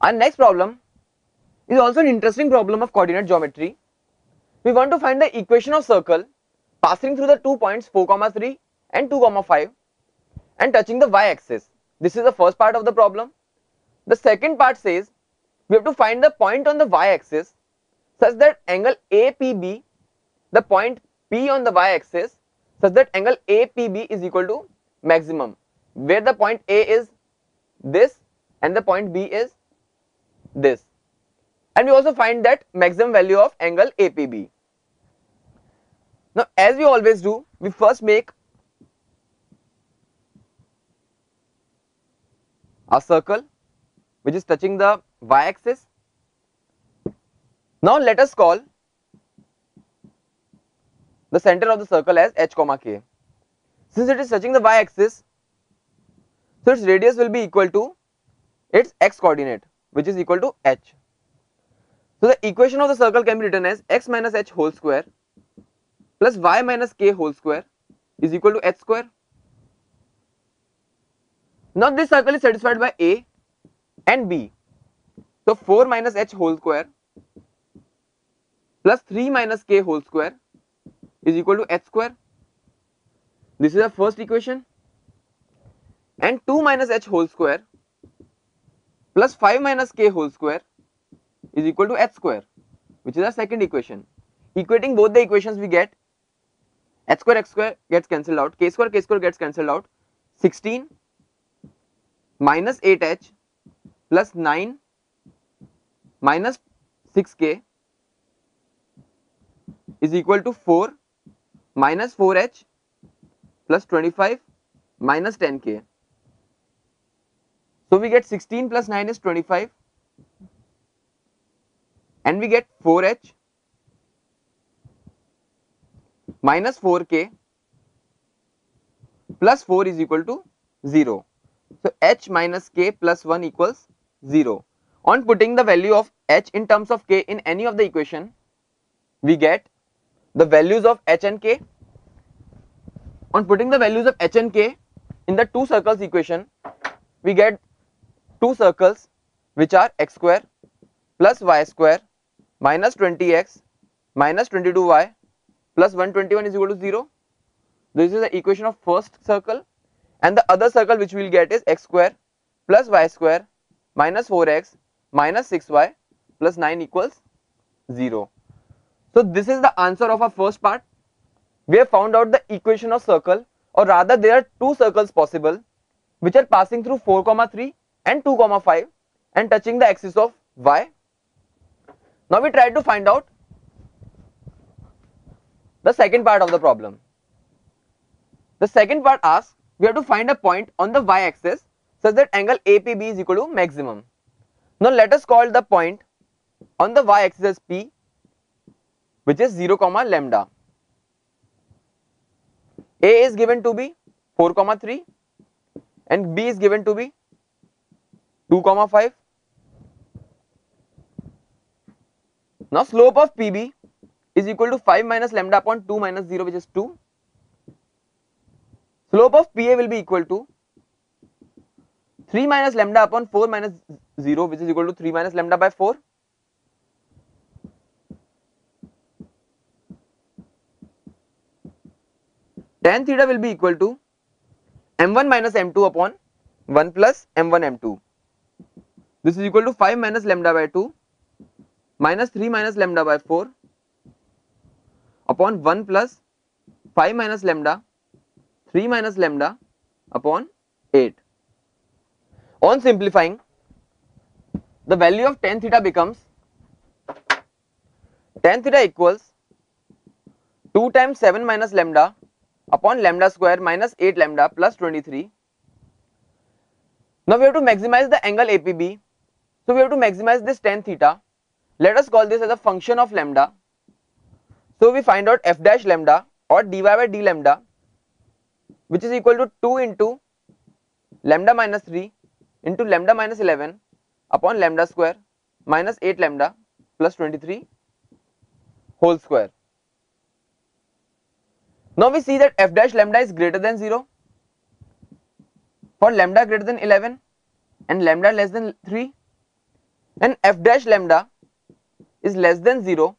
Our next problem is also an interesting problem of coordinate geometry. We want to find the equation of circle passing through the 2 points 4, 3 and 2, 5 and touching the y-axis. This is the first part of the problem. The second part says we have to find the point on the y-axis such that angle APB, the point P on the y-axis, such that angle APB is equal to maximum, where the point A is this and the point B is this. And we also find that maximum value of angle APB. Now, as we always do, we first make a circle which is touching the y-axis. Now let us call the center of the circle as h, k. Since it is touching the y-axis, so its radius will be equal to its x coordinate, which is equal to h. So the equation of the circle can be written as x minus h whole square plus y minus k whole square is equal to h square. Now this circle is satisfied by A and B. So 4 minus h whole square plus 3 minus k whole square is equal to h square. This is the first equation. And 2 minus h whole square plus 5 minus k whole square is equal to h square, which is the second equation. Equating both the equations, we get h square gets cancelled out, k square gets cancelled out. 16 minus 8h plus 9 minus 6k is equal to 4 minus 4h plus 25 minus 10k. So we get 16 plus 9 is 25 and we get 4h minus 4k plus 4 is equal to 0. So h minus k plus 1 equals 0. On putting the value of h in terms of k in any of the equation, we get the values of h and k. On putting the values of h and k in the two circles equation, we get two circles which are x square plus y square minus 20x minus 22y plus 121 is equal to 0. This is the equation of first circle, and the other circle which we will get is x square plus y square minus 4x minus 6y plus 9 equals 0. So this is the answer of our first part. We have found out the equation of circle, or rather there are two circles possible which are passing through 4, 3 and 2, 5 and touching the axis of y. Now we try to find out the second part of the problem. The second part asks we have to find a point on the y-axis such that angle APB is equal to maximum. Now let us call the point on the y-axis as P, which is 0, lambda. A is given to be 4, 3 and B is given to be 2, 5. Now slope of PB is equal to 5 minus lambda upon 2 minus 0, which is 2. Slope of PA will be equal to 3 minus lambda upon 4 minus 0, which is equal to 3 minus lambda by 4. Tan theta will be equal to m1 minus m2 upon 1 plus m1 m2. This is equal to 5 minus lambda by 2 minus 3 minus lambda by 4 upon 1 plus 5 minus lambda 3 minus lambda upon 8. On simplifying, the value of tan theta becomes tan theta equals 2 times 7 minus lambda upon lambda square minus 8 lambda plus 23. Now we have to maximize the angle APB. So we have to maximize this tan theta. Let us call this as a function of lambda. So we find out f dash lambda or dy by d lambda, which is equal to 2 into lambda minus 3 into lambda minus 11 upon lambda square minus 8 lambda plus 23 whole square. Now we see that f dash lambda is greater than 0 for lambda greater than 11 and lambda less than 3. and f dash lambda is less than 0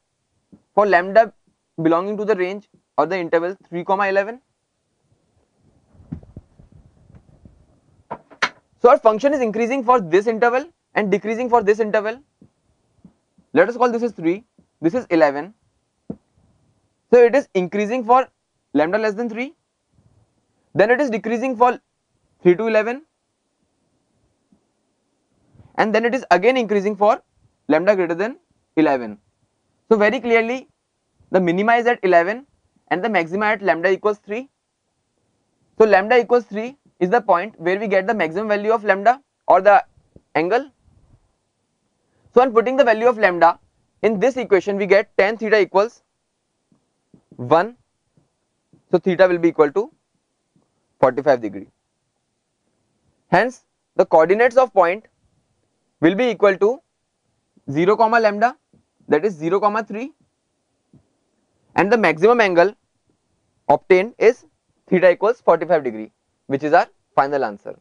for lambda belonging to the range or the interval 3, 11. So our function is increasing for this interval and decreasing for this interval. Let us call this is 3, this is 11. So it is increasing for lambda less than 3, then it is decreasing for 3 to 11, and then it is again increasing for lambda greater than 11. So very clearly the minima is at 11 and the maxima at lambda equals 3. So lambda equals 3 is the point where we get the maximum value of lambda or the angle. So on putting the value of lambda in this equation, we get tan theta equals 1. So theta will be equal to 45 degree. Hence the coordinates of point will be equal to 0 comma lambda, that is 0 comma 3, and the maximum angle obtained is theta equals 45 degree, which is our final answer.